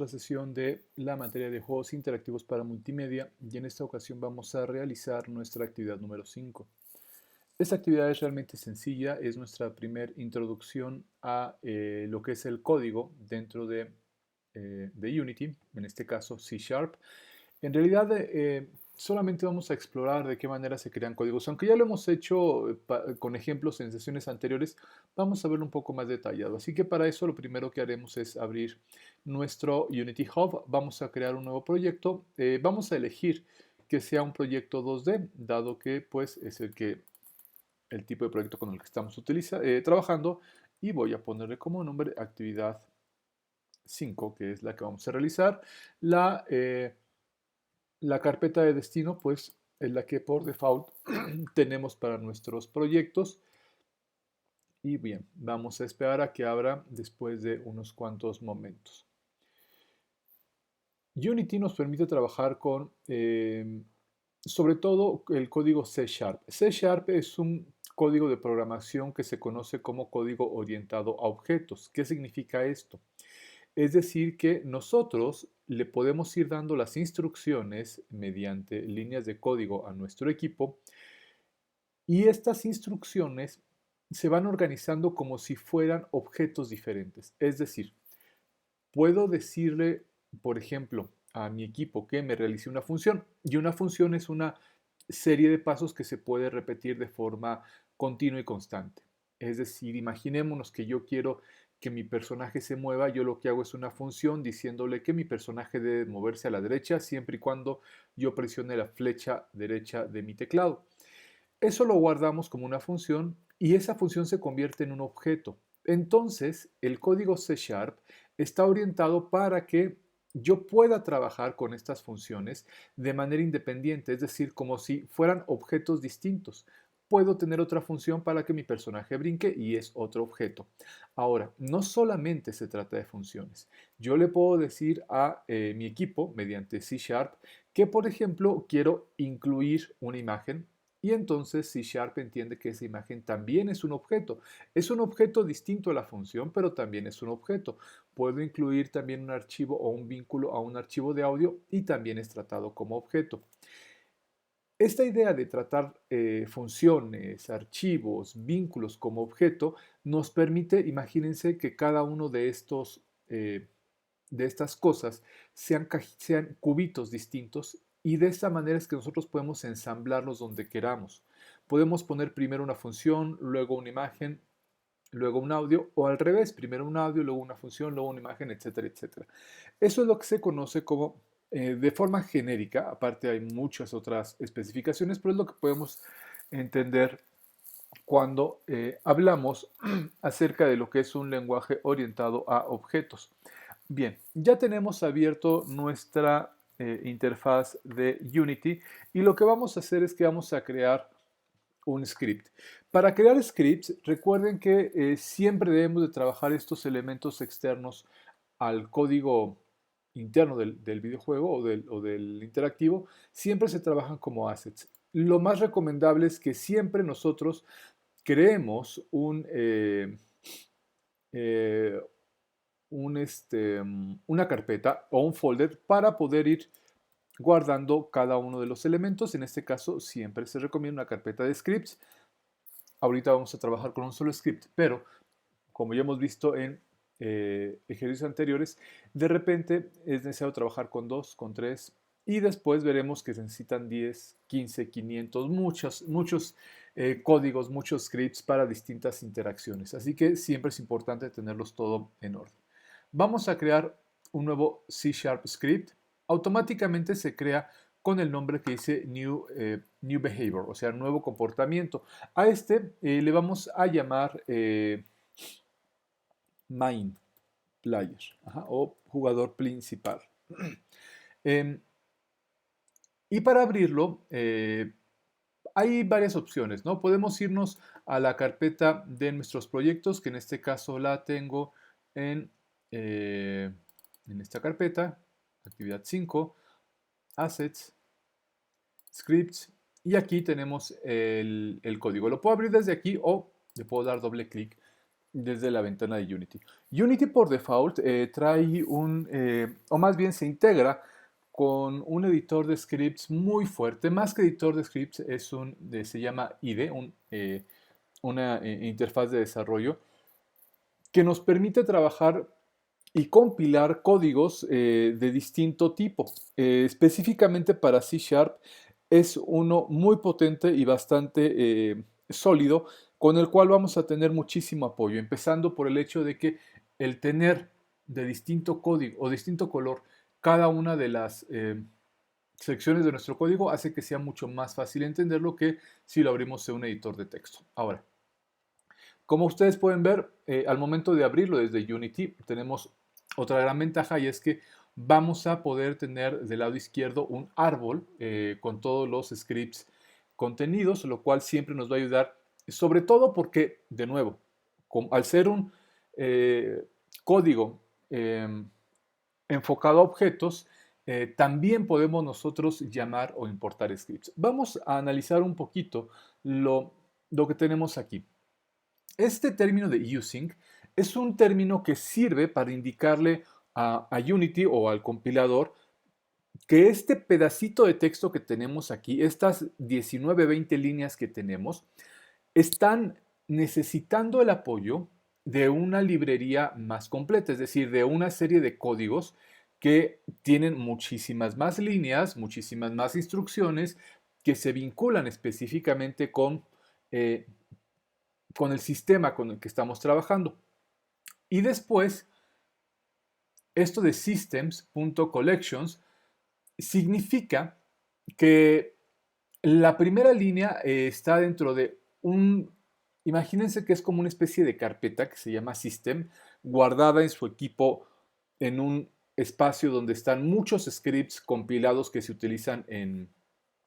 la sesión de la materia de juegos interactivos para multimedia y en esta ocasión vamos a realizar nuestra actividad número 5. Esta actividad es realmente sencilla, es nuestra primera introducción a lo que es el código dentro de Unity, en este caso C Sharp. En realidad, solamente vamos a explorar de qué manera se crean códigos. Aunque ya lo hemos hecho con ejemplos en sesiones anteriores, vamos a verlo un poco más detallado. Así que para eso lo primero que haremos es abrir nuestro Unity Hub. Vamos a crear un nuevo proyecto. Vamos a elegir que sea un proyecto 2D, dado que pues, es el tipo de proyecto con el que estamos trabajando. Y voy a ponerle como nombre actividad 5, que es la que vamos a realizar. La carpeta de destino, pues, es la que por default tenemos para nuestros proyectos. Y bien, vamos a esperar a que abra después de unos cuantos momentos. Unity nos permite trabajar con, sobre todo, el código C Sharp. C Sharp es un código de programación que se conoce como código orientado a objetos. ¿Qué significa esto? Es decir, que nosotros le podemos ir dando las instrucciones mediante líneas de código a nuestro equipo y estas instrucciones se van organizando como si fueran objetos diferentes. Es decir, puedo decirle, por ejemplo, a mi equipo que me realice una función y una función es una serie de pasos que se puede repetir de forma continua y constante. Es decir, imaginémonos que yo quiero que mi personaje se mueva, yo lo que hago es una función diciéndole que mi personaje debe moverse a la derecha siempre y cuando yo presione la flecha derecha de mi teclado. Eso lo guardamos como una función y esa función se convierte en un objeto. Entonces, el código C Sharp está orientado para que yo pueda trabajar con estas funciones de manera independiente, es decir, como si fueran objetos distintos. Puedo tener otra función para que mi personaje brinque y es otro objeto. Ahora, no solamente se trata de funciones. Yo le puedo decir a mi equipo, mediante C Sharp, que por ejemplo quiero incluir una imagen y entonces C Sharp entiende que esa imagen también es un objeto. Es un objeto distinto a la función, pero también es un objeto. Puedo incluir también un archivo o un vínculo a un archivo de audio y también es tratado como objeto. Esta idea de tratar funciones, archivos, vínculos como objeto nos permite, imagínense que cada uno de estas cosas sean cubitos distintos y de esta manera es que nosotros podemos ensamblarlos donde queramos. Podemos poner primero una función, luego una imagen, luego un audio o al revés, primero un audio, luego una función, luego una imagen, etcétera, etcétera. Eso es lo que se conoce como, de forma genérica, aparte hay muchas otras especificaciones, pero es lo que podemos entender cuando hablamos acerca de lo que es un lenguaje orientado a objetos. Bien, ya tenemos abierto nuestra interfaz de Unity y lo que vamos a hacer es que vamos a crear un script. Para crear scripts, recuerden que siempre debemos de trabajar estos elementos externos al código interno del videojuego o del interactivo, siempre se trabajan como assets. Lo más recomendable es que siempre nosotros creemos eh, una carpeta o un folder para poder ir guardando cada uno de los elementos. En este caso, siempre se recomienda una carpeta de scripts. Ahorita vamos a trabajar con un solo script, pero como ya hemos visto en ejercicios anteriores, de repente es necesario trabajar con 2, con 3 y después veremos que se necesitan 10, 15, 500, muchos códigos, muchos scripts para distintas interacciones. Así que siempre es importante tenerlos todo en orden. Vamos a crear un nuevo C Sharp script. Automáticamente se crea con el nombre que dice new Behavior, o sea, nuevo comportamiento. A este le vamos a llamar Main Player, o jugador principal. Em, y para abrirlo, hay varias opciones, ¿no? Podemos irnos a la carpeta de nuestros proyectos, que en este caso la tengo en, eh, en esta carpeta, actividad 5, Assets, Scripts, y aquí tenemos el código. Lo puedo abrir desde aquí o le puedo dar doble clic desde la ventana de Unity. Unity por default trae o más bien se integra con un editor de scripts muy fuerte. Más que editor de scripts, se llama IDE, una interfaz de desarrollo que nos permite trabajar y compilar códigos de distinto tipo. Específicamente para C Sharp es uno muy potente y bastante sólido, con el cual vamos a tener muchísimo apoyo, empezando por el hecho de que el tener de distinto código o distinto color cada una de las secciones de nuestro código hace que sea mucho más fácil entenderlo que si lo abrimos en un editor de texto. Ahora, como ustedes pueden ver, al momento de abrirlo desde Unity, tenemos otra gran ventaja y es que vamos a poder tener del lado izquierdo un árbol con todos los scripts contenidos, lo cual siempre nos va a ayudar, sobre todo porque, de nuevo, al ser un eh, código enfocado a objetos, también podemos nosotros llamar o importar scripts. Vamos a analizar un poquito lo que tenemos aquí. Este término de using es un término que sirve para indicarle a Unity o al compilador que este pedacito de texto que tenemos aquí, estas 19, 20 líneas que tenemos, están necesitando el apoyo de una librería más completa, es decir, de una serie de códigos que tienen muchísimas más líneas, muchísimas más instrucciones que se vinculan específicamente eh, con el sistema con el que estamos trabajando. Y después, esto de systems.collections significa que la primera línea está dentro de imagínense que es como una especie de carpeta que se llama system, guardada en su equipo en un espacio donde están muchos scripts compilados que se utilizan en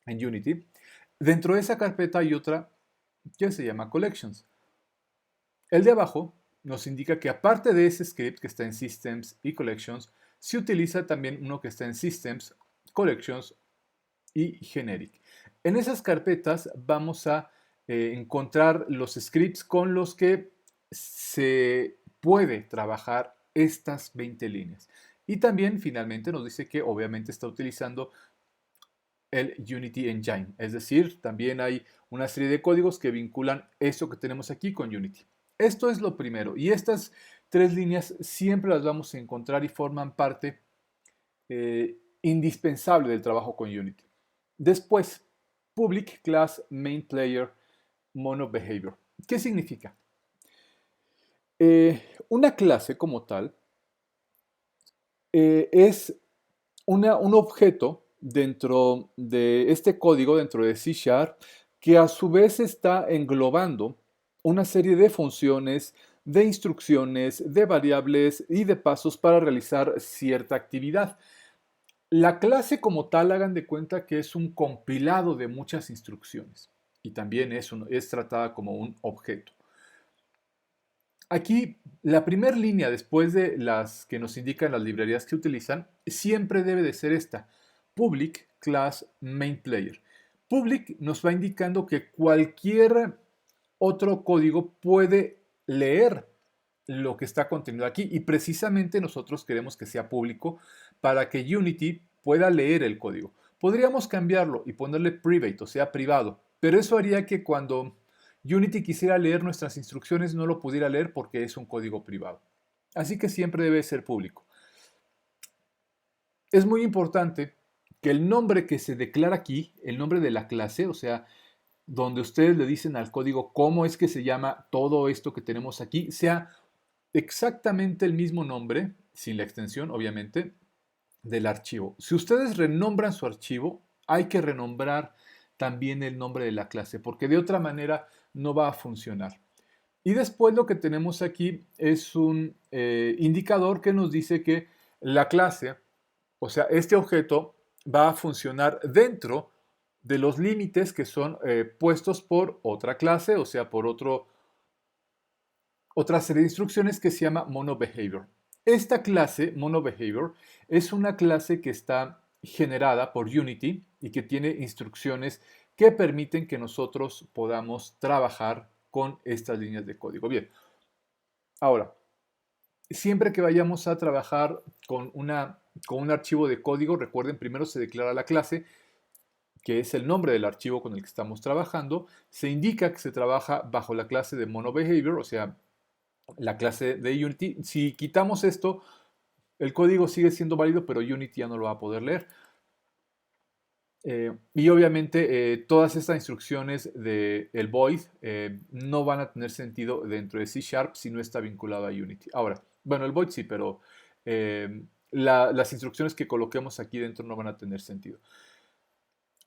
Unity. Dentro de esa carpeta hay otra que se llama collections. El de abajo nos indica que aparte de ese script que está en Systems y Collections, se utiliza también uno que está en Systems, Collections y Generic. En esas carpetas vamos a encontrar los scripts con los que se puede trabajar estas 20 líneas. Y también finalmente nos dice que obviamente está utilizando el Unity Engine, es decir, también hay una serie de códigos que vinculan eso que tenemos aquí con Unity. Esto es lo primero y estas tres líneas siempre las vamos a encontrar y forman parte indispensable del trabajo con Unity. Después, Public Class Main Player Mono Behavior. ¿Qué significa? Una clase como tal es un objeto dentro de este código, dentro de C Sharp, que a su vez está englobando una serie de funciones, de instrucciones, de variables y de pasos para realizar cierta actividad. La clase como tal, hagan de cuenta que es un compilado de muchas instrucciones y también es tratada como un objeto. Aquí, la primera línea después de las que nos indican las librerías que utilizan, siempre debe de ser esta, public class main player. Public nos va indicando que cualquier otro código puede leer lo que está contenido aquí y precisamente nosotros queremos que sea público para que Unity pueda leer el código. Podríamos cambiarlo y ponerle private, o sea, privado, pero eso haría que cuando Unity quisiera leer nuestras instrucciones no lo pudiera leer porque es un código privado. Así que siempre debe ser público. Es muy importante que el nombre que se declara aquí, el nombre de la clase, o sea, donde ustedes le dicen al código cómo es que se llama todo esto que tenemos aquí, sea exactamente el mismo nombre, sin la extensión, obviamente, del archivo. Si ustedes renombran su archivo, hay que renombrar también el nombre de la clase, porque de otra manera no va a funcionar. Y después lo que tenemos aquí es un indicador que nos dice que la clase, o sea, este objeto va a funcionar dentro de los límites que son puestos por otra clase, o sea, por otra serie de instrucciones que se llama MonoBehavior. Esta clase, MonoBehavior, es una clase que está generada por Unity y que tiene instrucciones que permiten que nosotros podamos trabajar con estas líneas de código. Bien, Ahora, siempre que vayamos a trabajar con un archivo de código, recuerden, primero se declara la clase, que es el nombre del archivo con el que estamos trabajando. Se indica que se trabaja bajo la clase de MonoBehavior, o sea, la clase de Unity. Si quitamos esto, el código sigue siendo válido, pero Unity ya no lo va a poder leer. Y obviamente todas estas instrucciones del void no van a tener sentido dentro de C Sharp si no está vinculado a Unity. Ahora, bueno, el void sí, pero las instrucciones que coloquemos aquí dentro no van a tener sentido.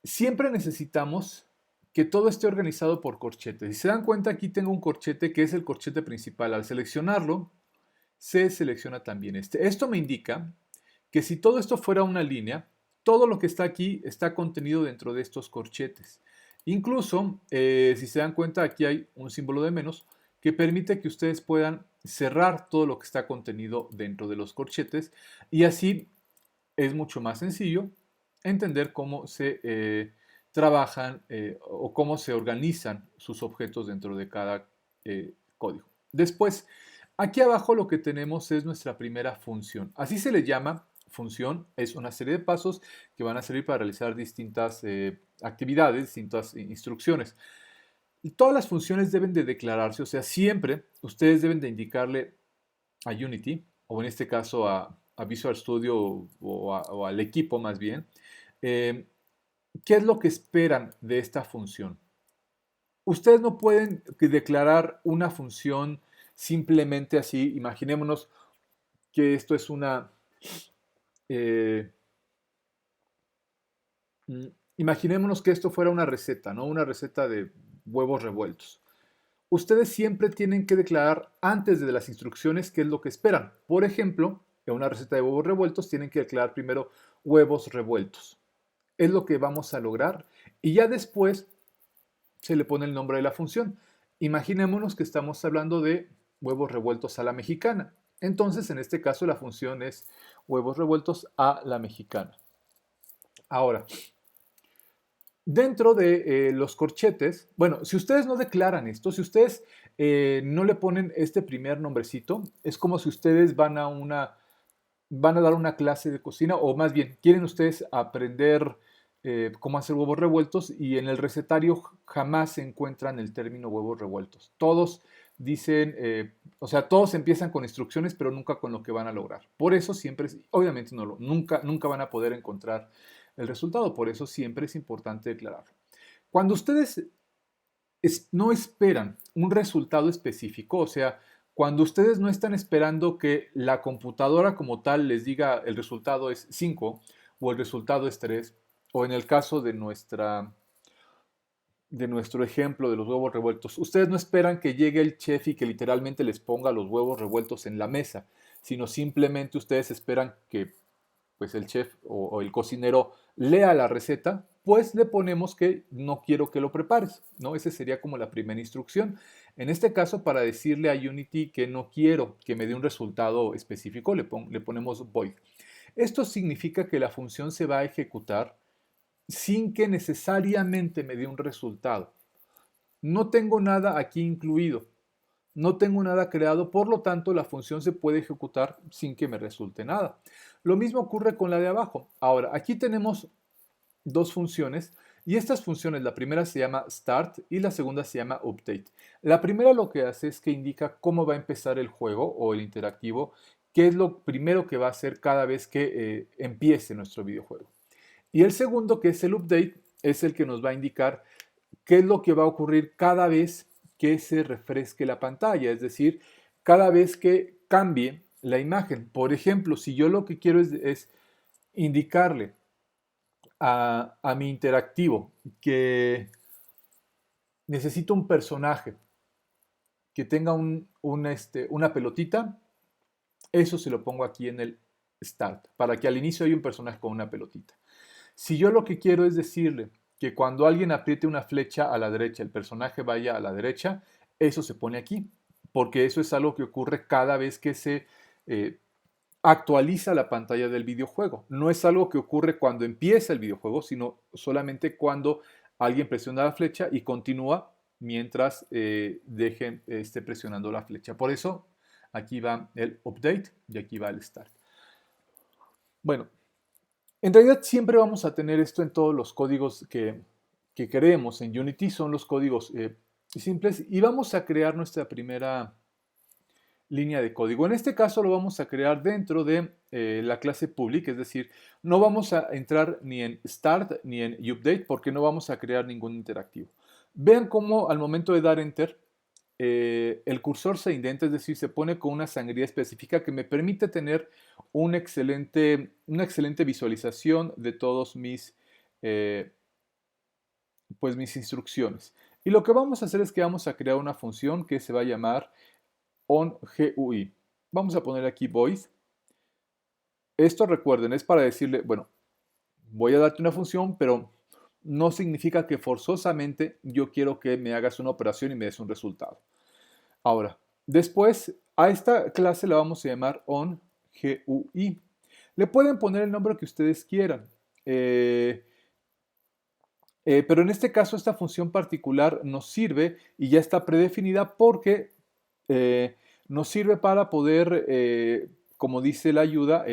Siempre necesitamos que todo esté organizado por corchetes. Si se dan cuenta, aquí tengo un corchete que es el corchete principal. Al seleccionarlo, se selecciona también este. Esto me indica que si todo esto fuera una línea, todo lo que está aquí está contenido dentro de estos corchetes. Incluso, si se dan cuenta, aquí hay un símbolo de menos que permite que ustedes puedan cerrar todo lo que está contenido dentro de los corchetes y así es mucho más sencillo entender cómo se trabajan o cómo se organizan sus objetos dentro de cada código. Después, aquí abajo lo que tenemos es nuestra primera función. Así se le llama función. Es una serie de pasos que van a servir para realizar distintas actividades, distintas instrucciones. Y todas las funciones deben de declararse, o sea, siempre ustedes deben de indicarle a Unity, o en este caso a Visual Studio o al equipo más bien, eh, ¿qué es lo que esperan de esta función? Ustedes no pueden declarar una función simplemente así. Imaginémonos que esto es una... eh, mm, imaginémonos que esto fuera una receta, ¿no? Una receta de huevos revueltos. Ustedes siempre tienen que declarar antes de las instrucciones qué es lo que esperan. Por ejemplo, en una receta de huevos revueltos tienen que declarar primero huevos revueltos. Es lo que vamos a lograr y ya después se le pone el nombre de la función. Imaginémonos que estamos hablando de huevos revueltos a la mexicana. Entonces, en este caso, la función es huevos revueltos a la mexicana. Ahora, dentro de los corchetes, bueno, si ustedes no declaran esto, si ustedes no le ponen este primer nombrecito, es como si ustedes van a dar una clase de cocina, o más bien, quieren ustedes aprender cómo hacer huevos revueltos y en el recetario jamás se encuentran el término huevos revueltos. Todos dicen, o sea, todos empiezan con instrucciones, pero nunca con lo que van a lograr. Por eso siempre, obviamente nunca van a poder encontrar el resultado, por eso siempre es importante declararlo. Cuando ustedes no esperan un resultado específico, o sea, cuando ustedes no están esperando que la computadora como tal les diga el resultado es 5 o el resultado es 3, o en el caso de nuestro ejemplo de los huevos revueltos, ustedes no esperan que llegue el chef y que literalmente les ponga los huevos revueltos en la mesa, sino simplemente ustedes esperan que pues el chef o el cocinero lea la receta, pues le ponemos que no quiero que lo prepares, ¿no? Esa sería como la primera instrucción. En este caso, para decirle a Unity que no quiero que me dé un resultado específico, le ponemos void. Esto significa que la función se va a ejecutar sin que necesariamente me dé un resultado. No tengo nada aquí incluido. No tengo nada creado, por lo tanto la función se puede ejecutar sin que me resulte nada. Lo mismo ocurre con la de abajo. Ahora, aquí tenemos dos funciones y estas funciones, la primera se llama start y la segunda se llama update. La primera lo que hace es que indica cómo va a empezar el juego o el interactivo, qué es lo primero que va a hacer cada vez que empiece nuestro videojuego. Y el segundo, que es el update, es el que nos va a indicar qué es lo que va a ocurrir cada vez que se refresque la pantalla, es decir, cada vez que cambie la imagen. Por ejemplo, si yo lo que quiero es indicarle a mi interactivo que necesito un personaje que tenga una pelotita, eso se lo pongo aquí en el start, para que al inicio haya un personaje con una pelotita. Si yo lo que quiero es decirle que cuando alguien apriete una flecha a la derecha, el personaje vaya a la derecha, eso se pone aquí, porque eso es algo que ocurre cada vez que se eh, actualiza la pantalla del videojuego. No es algo que ocurre cuando empieza el videojuego, sino solamente cuando alguien presiona la flecha y continúa mientras esté presionando la flecha. Por eso aquí va el update y aquí va el start. Bueno, en realidad siempre vamos a tener esto en todos los códigos que creemos en Unity, son los códigos simples y vamos a crear nuestra primera línea de código. En este caso lo vamos a crear dentro de la clase public, es decir, no vamos a entrar ni en start ni en update porque no vamos a crear ningún interactivo. Vean cómo al momento de dar enter, el cursor se indenta, es decir, se pone con una sangría específica que me permite tener una excelente visualización de todos pues mis instrucciones. Y lo que vamos a hacer es que vamos a crear una función que se va a llamar onGUI. Vamos a poner aquí void. Esto recuerden, es para decirle, bueno, voy a darte una función, pero no significa que forzosamente yo quiero que me hagas una operación y me des un resultado. Ahora, después a esta clase la vamos a llamar onGUI. Le pueden poner el nombre que ustedes quieran. Pero en este caso esta función particular nos sirve y ya está predefinida porque nos sirve para poder, como dice la ayuda,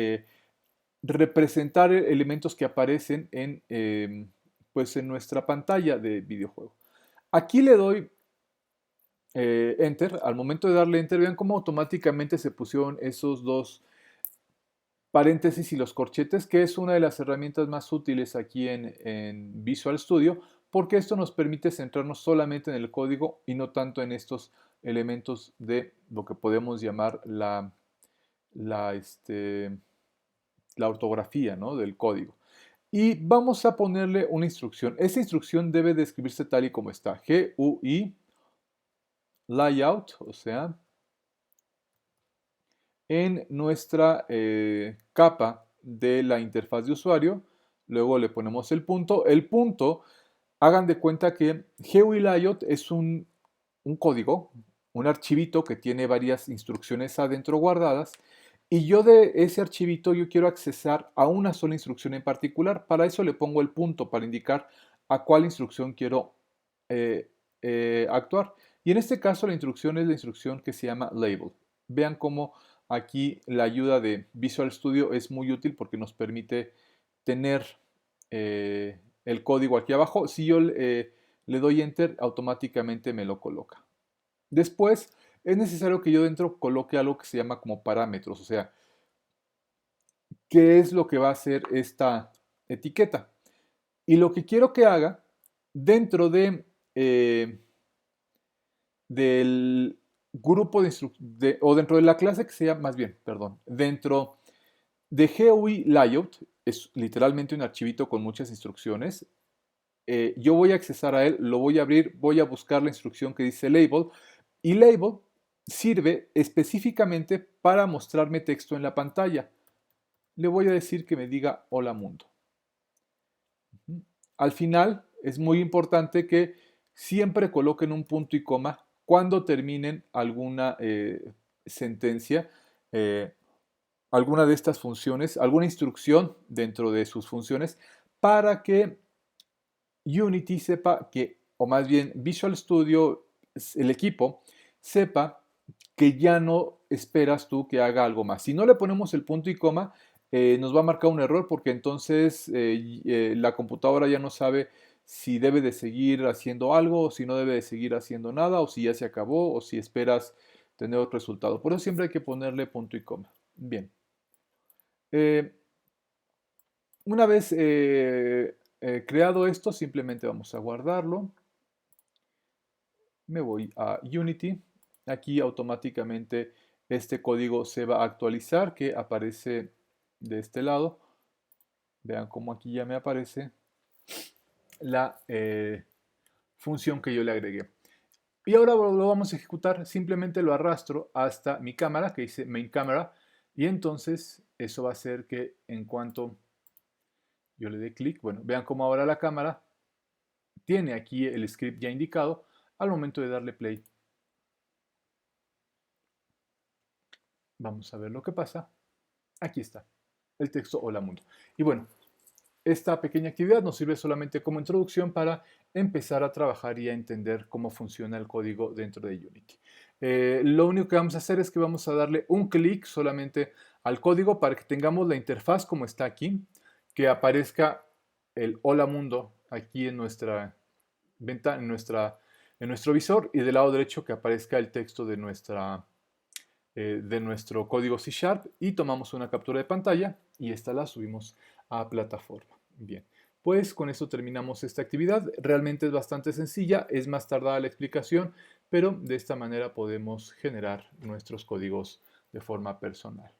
representar elementos que aparecen pues en nuestra pantalla de videojuego. Aquí le doy Enter. Al momento de darle Enter, vean cómo automáticamente se pusieron esos dos paréntesis y los corchetes, que es una de las herramientas más útiles aquí en Visual Studio, porque esto nos permite centrarnos solamente en el código y no tanto en estos elementos de lo que podemos llamar la ortografía, ¿no?, del código. Y vamos a ponerle una instrucción. Esa instrucción debe de escribirse tal y como está. GUI layout, o sea, en nuestra capa de la interfaz de usuario. Luego le ponemos el punto. El punto, hagan de cuenta que GUI layout es un código, un archivito que tiene varias instrucciones adentro guardadas. Y yo de ese archivito yo quiero accesar a una sola instrucción en particular. Para eso le pongo el punto para indicar a cuál instrucción quiero actuar. Y en este caso la instrucción es la instrucción que se llama label. Vean cómo aquí la ayuda de Visual Studio es muy útil porque nos permite tener el código aquí abajo. Si yo le doy Enter, automáticamente me lo coloca. Después es necesario que yo dentro coloque algo que se llama como parámetros, o sea, qué es lo que va a hacer esta etiqueta. Y lo que quiero que haga dentro del grupo o dentro de la clase que se llama, más bien, perdón, dentro de GUI Layout, es literalmente un archivito con muchas instrucciones. Yo voy a accesar a él, lo voy a abrir, voy a buscar la instrucción que dice label y label sirve específicamente para mostrarme texto en la pantalla. Le voy a decir que me diga hola mundo. Al final es muy importante que siempre coloquen un punto y coma cuando terminen alguna sentencia, alguna de estas funciones, alguna instrucción dentro de sus funciones para que Unity sepa que, o más bien Visual Studio, el equipo, sepa que ya no esperas tú que haga algo más. Si no le ponemos el punto y coma, nos va a marcar un error porque entonces la computadora ya no sabe si debe de seguir haciendo algo o si no debe de seguir haciendo nada o si ya se acabó o si esperas tener otro resultado. Por eso siempre hay que ponerle punto y coma. Bien. Una vez creado esto, simplemente vamos a guardarlo. Me voy a Unity. Aquí automáticamente este código se va a actualizar, que aparece de este lado. Vean cómo aquí ya me aparece la función que yo le agregué. Y ahora lo vamos a ejecutar. Simplemente lo arrastro hasta mi cámara, que dice Main Camera. Y entonces eso va a hacer que en cuanto yo le dé clic, bueno, vean cómo ahora la cámara tiene aquí el script ya indicado al momento de darle play. Vamos a ver lo que pasa. Aquí está, el texto Hola Mundo. Y bueno, esta pequeña actividad nos sirve solamente como introducción para empezar a trabajar y a entender cómo funciona el código dentro de Unity. Lo único que vamos a hacer es que vamos a darle un clic solamente al código para que tengamos la interfaz como está aquí, que aparezca el Hola Mundo aquí en nuestra ventana, en nuestro visor, y del lado derecho que aparezca el texto de nuestro código C Sharp, y tomamos una captura de pantalla y esta la subimos a plataforma. Bien, pues con esto terminamos esta actividad. Realmente es bastante sencilla, es más tardada la explicación, pero de esta manera podemos generar nuestros códigos de forma personal.